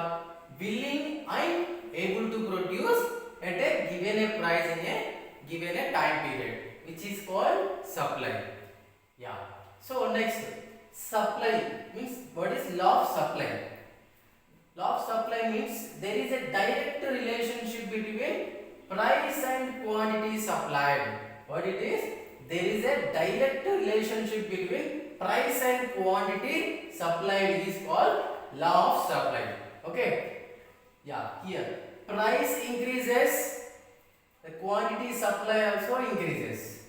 are willing and able to produce at a given a price in a given a time period, which is called supply. Yeah. So next, supply means what is law of supply? Law of supply means there is a direct relationship between price and quantity supplied. What it is? There is a direct relationship between price and quantity supplied is called law of supply. Okay. Yeah, here price increases, the quantity supply also increases.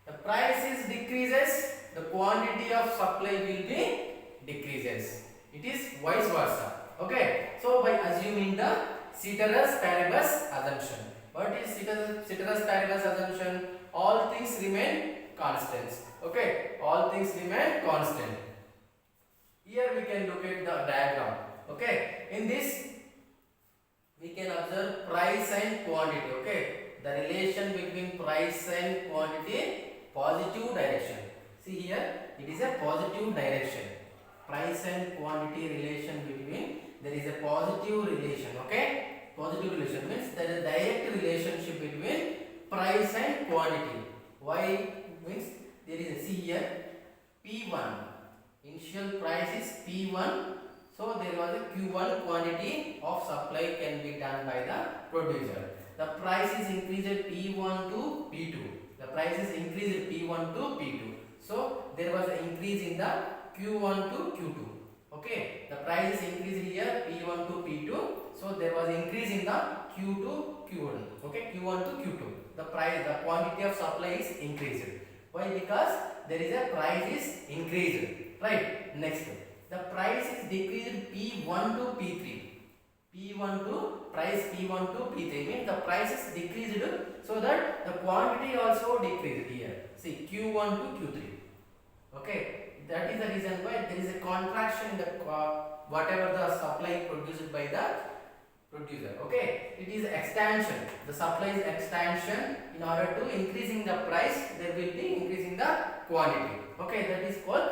The price is decreases, the quantity of supply will be decreases. It is vice versa. Okay. So by assuming the ceteris paribus assumption. What is ceteris paribus assumption? All things remain constants. Okay. All things remain constant. Here we can look at the diagram. Okay. In this we can observe price and quantity. Okay. The relation between price and quantity, positive direction. See here, it is a positive direction. Price and quantity relation between, there is a positive relation. Okay. Positive relation means there is a direct relationship between price and quantity. Why? Means there is a, see here, P1, initial price is P1. So there was a Q1 quantity of supply can be done by the producer. The price is increased P1 to P2. The price is increased P1 to P2. So there was an increase in the Q1 to Q2. Okay. The price is increased here P1 to P2. So there was increase in the Q to Q1. Okay. Q1 to Q2. The price, the quantity of supply is increased. Why? Because there is a price is increased. Right. Next. The price is decreased P1 to P3. P1 to price P1 to P3 means the price is decreased so that the quantity also decreased here. See Q1 to Q3. Okay. That is the reason why there is a contraction in the whatever the supply produced by the producer. Okay. It is expansion. The supply is expansion. In order to increasing the price, there will be increasing the quantity. Okay. That is called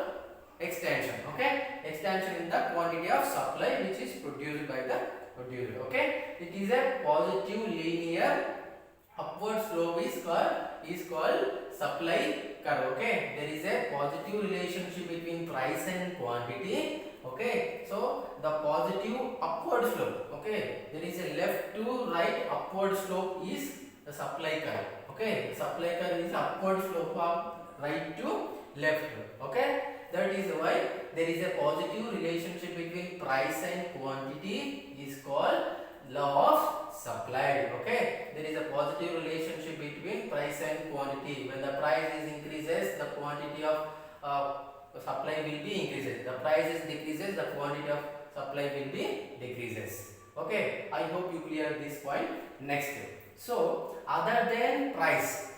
extension. Okay. Extension in the quantity of supply which is produced by the producer. Okay. It is a positive linear upward slope is called supply curve. Okay. There is a positive relationship between price and quantity. Okay. So the positive upward slope. Okay. There is a left to right upward slope is the supply curve. Okay. The supply curve is upward slope of right to left. Okay. That is why there is a positive relationship between price and quantity is called law of supply. Okay. There is a positive relationship between price and quantity. When the price is increases, the quantity of supply will be increases. The price is decreases, the quantity of supply will be decreases. Okay. I hope you clear this point. Next. So other than price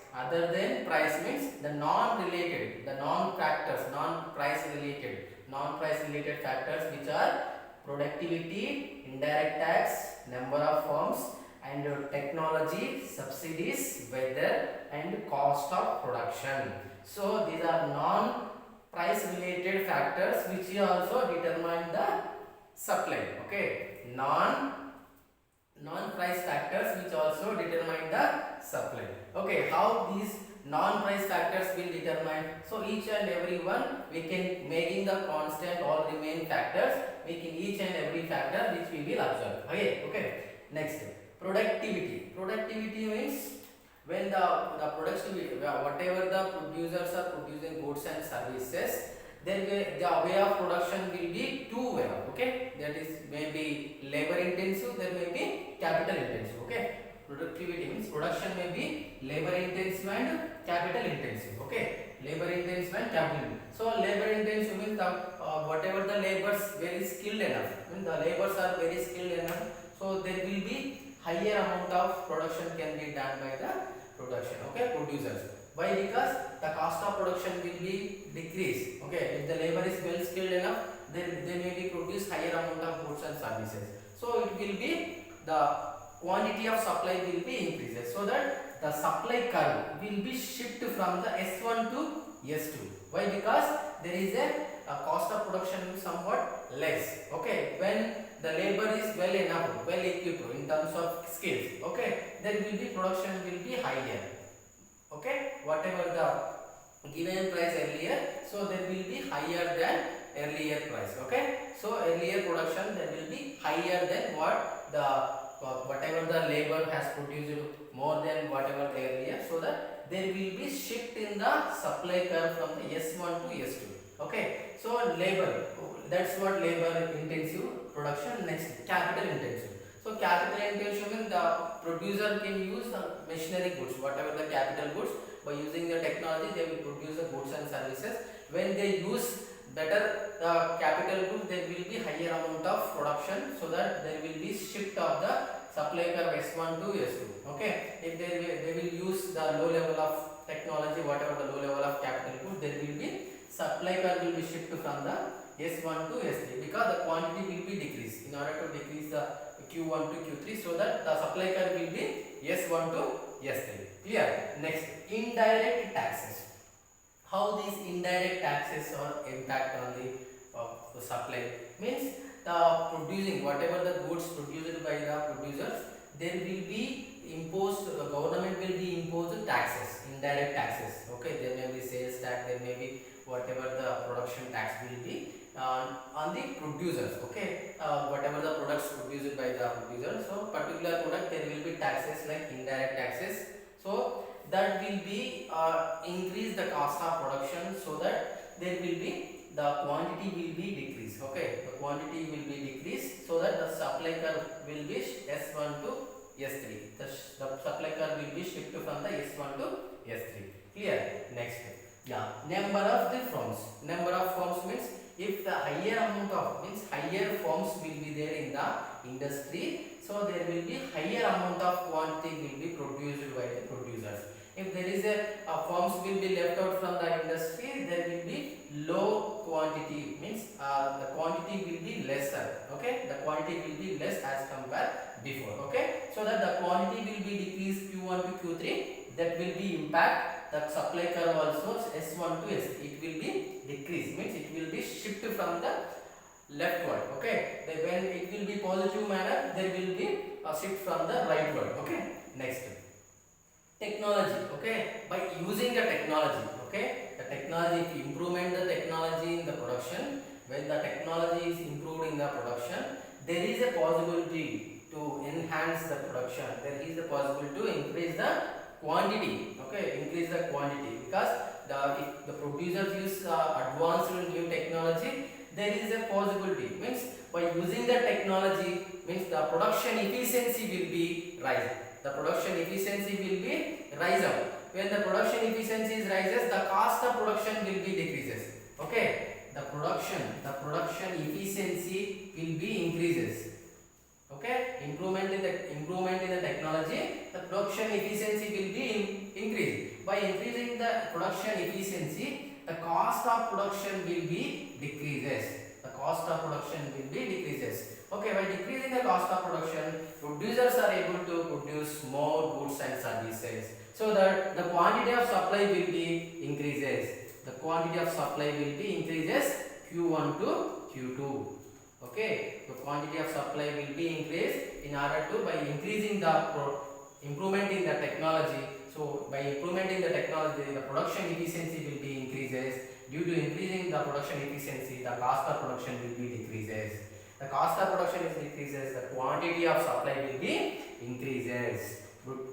means the non-related, the non-price related factors which are productivity, indirect tax, number of firms, and technology, subsidies, weather, and cost of production. So these are non-price related factors which also determine the supply. Okay, non-price factors which also determine the supply. Okay, how these non-price factors will determine? So each and every one we can making the constant all remain factors, making each and every factor which we will observe. Okay. Next, productivity. Productivity means when the productivity, whatever the producers are producing goods and services, then the way of production will be two way. Okay, that is maybe labor intensive, there may be capital intensive. Okay, productivity means production may be labor intensive and capital intensive. Okay, labor intensive and capital. So labor intensive means the whatever the laborers very skilled enough. When the laborers are very skilled enough, so there will be higher amount of production can be done by the producers. Why? Because the cost of production will be decreased. Okay, if the labor is well skilled enough, then they may be produce higher amount of goods and services. So it will be the quantity of supply will be increases, so that the supply curve will be shift from the S1 to S2. Why? Because there is a cost of production somewhat less. Okay, when the labor is well enough, well equipped in terms of skills, okay, there will be production will be higher. Okay, whatever the given price earlier, so there will be higher than earlier price. Okay, so earlier production there will be higher than what the whatever the labor has produced more than whatever the earlier, so that there will be shift in the supply curve from the S1 to S2. Okay, so labor, that's what labor intensive production. Next, capital intensive. So capital intensive means the producer can use the machinery goods, whatever the capital goods. By using the technology, they will produce the goods and services. When they use better the capital goods, there will be higher amount of production, so that there will be shift of the supply curve S1 to S2. Okay, if they will use the low level of technology, whatever the low level of capital goods, there will be supply curve will be shift from the S1 to S3, because the quantity will be decreased in order to decrease the Q1 to Q3, so that the supply curve will be S1 to S3. Clear? Next, indirect taxes. How these indirect taxes or impact on the supply means the producing whatever the goods produced by the producers, there will be imposed, the government will be imposed taxes, indirect taxes. Okay, there may be sales tax, there may be whatever the production tax will be on the producers. Okay, whatever the products produced by the producer, so particular product there will be taxes like indirect taxes, so that will be increase the cost of production, so that there will be the quantity will be decreased. Okay, the quantity will be decreased, so that the supply curve will be S1 to S3. The supply curve will be shift from the S1 to S3. Clear? Next, yeah, number of the firms. Number of firms means if the higher amount of means higher firms will be there in the industry, so there will be higher amount of quantity will be produced by the producers. If there is a firms will be left out from the industry, there will be low quantity, means the quantity will be lesser. Okay, the quantity will be less as compared before. Okay, so that the quantity will be decreased Q1 to Q3, that will be impact the supply curve also S1 to S. It will be decreased, means it will be shift from the leftward. Okay, when it will be positive manner, there will be a shift from the rightward. Okay, next, technology. Okay, by using the technology, okay, the technology, if you improvement the technology in the production, when the technology is improved in the production, there is a possibility to enhance the production, there is a possibility to increase the quantity. Okay, increase the quantity, because if the producers use advanced new technology, there is a possibility, means by using the technology, means the production efficiency will be rise. The production efficiency will be rise up. When the production efficiency rises, the cost of production will be decreases. Okay, the production efficiency will be increases. Okay, improvement in the technology, the production efficiency will be increased. By increasing the production efficiency, the cost of production will be decreases. The cost of production will be decreases. Okay, by decreasing the cost of production, producers are able to produce more goods and services, so that the quantity of supply will be increases. The quantity of supply will be increases Q1 to Q2. Okay, the quantity of supply will be increased in order to, by increasing the improvement in the technology. So by implementing the technology, the production efficiency will be increases. Due to increasing the production efficiency, the cost of production will be decreases. The cost of production is decreases, the quantity of supply will be increases.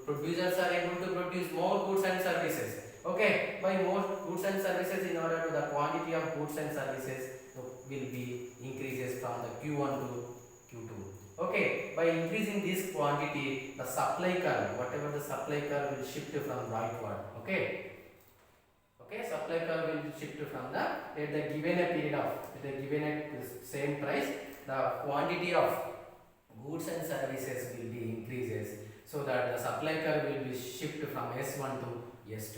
Producers are able to produce more goods and services. Okay, by more goods and services, in order to the quantity of goods and services will be increases from the Q1 to Q2. Okay, by increasing this quantity, the supply curve, whatever the supply curve will shift from rightward. Okay, supply curve will shift from the, at the given a period of, at the given a same price, the quantity of goods and services will be increases, so that the supply curve will be shift from S1 to S2.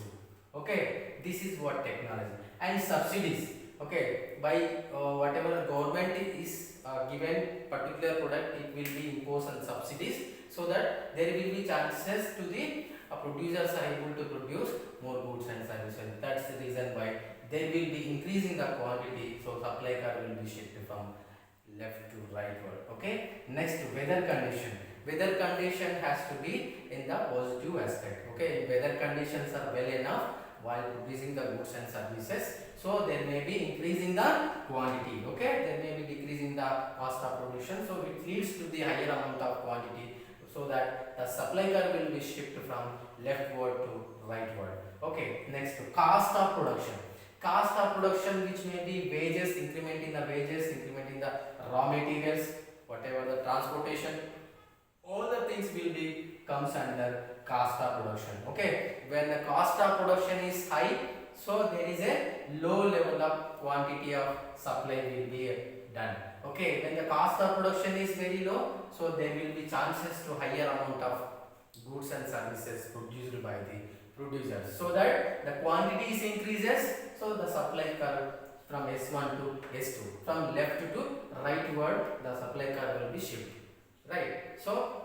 Okay, this is what technology. And subsidies. Okay, by whatever the government is given particular product, it will be imposed on subsidies, so that there will be chances to the producers are able to produce more goods and services. That's the reason why they will be increasing the quantity, so supply curve will be shifted from left to rightward. Okay, next, weather condition. Weather condition has to be in the positive aspect. Okay, weather conditions are well enough while producing the goods and services, so there may be increasing the quantity. Okay, there may be decreasing the cost of production, so it leads to the higher amount of quantity, so that the supply curve will be shifted from leftward to rightward. Okay, next, cost of production. Cost of production, which may be wages, increment in the wages, increment in the raw materials, whatever the transportation, all the things will be comes under cost of production. Okay, when the cost of production is high, so there is a low level of quantity of supply will be done. Okay, when the cost of production is very low, so there will be chances to higher amount of goods and services produced by the producers, so that the quantities increases, so the supply curve from S1 to S2, from left to rightward, the supply curve will be shifted, right? So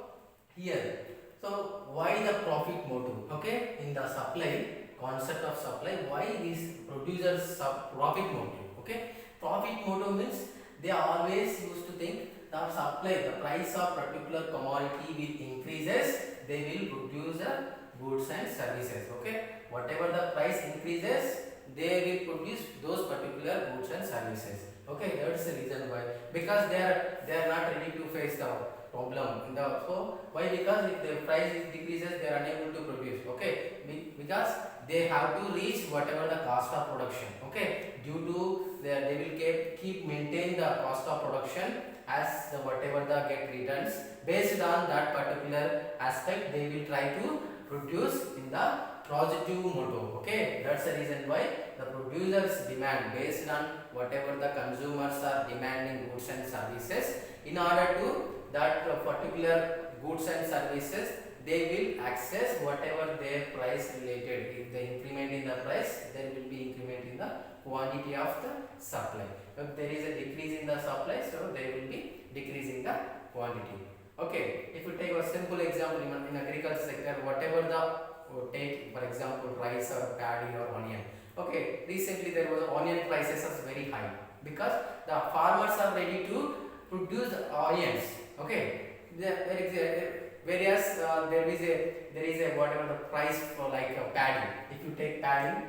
here, so why the profit motive? Okay, in the supply concept of supply, why these producers profit motive? Okay, profit motive means they always used to think the supply, the price of particular commodity will increases, they will produce the goods and services. Okay, whatever the price increases, they will produce those particular goods and services. Okay, that's the reason why, because they are not ready to face the problem in the, so why? Because if the price decreases, they are unable to produce. Okay, because they have to reach whatever the cost of production. Okay, due to they will keep maintain the cost of production as the whatever the get returns, based on that particular aspect, they will try to produce in the positive motto. Okay, that's the reason why the producers demand based on whatever the consumers are demanding goods and services. In order to that particular goods and services, they will access whatever their price related. If they increment in the price, there will be increment in the quantity of the supply. If there is a decrease in the supply, so there will be decrease in the quantity. Okay, if you take a simple example in agriculture sector, whatever the take for example rice or paddy or onion. Okay, recently there was onion prices are very high because the farmers are ready to produce the onions. Okay, there is a whereas there is a whatever the price for like a paddy. If you take paddy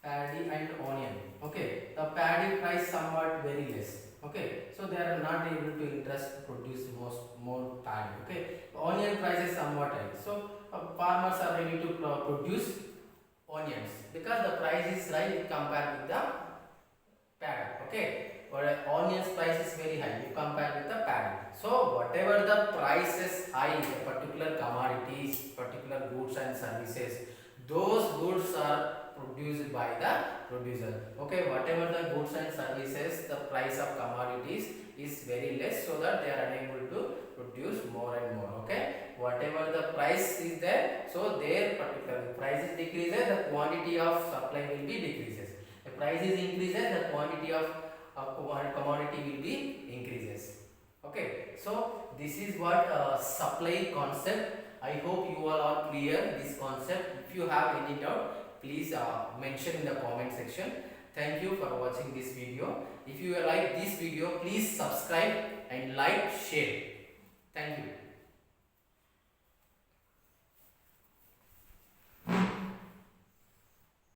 and onion, okay, the paddy price somewhat very less. Okay, so they are not able to interest produce more paddy. Okay, onion price is somewhat high, so farmers are ready to produce onions because the price is high compared with the paddy. Okay, or onions price is very high if compared with the paddy. So whatever the price is high, the particular commodities, particular goods and services, those goods are produced by the producer. Okay, whatever the goods and services, the price of commodities is very less, so that they are unable to produce more and more. Okay, whatever the price is there, so their particular price is decreases, the quantity of supply will be decreases. The price is increases, the quantity of commodity will be increases. Okay, so this is what supply concept. I hope you all are clear this concept. If you have any doubt, please mention in the comment section. Thank you for watching this video. If you like this video, please subscribe and like, share. Thank you.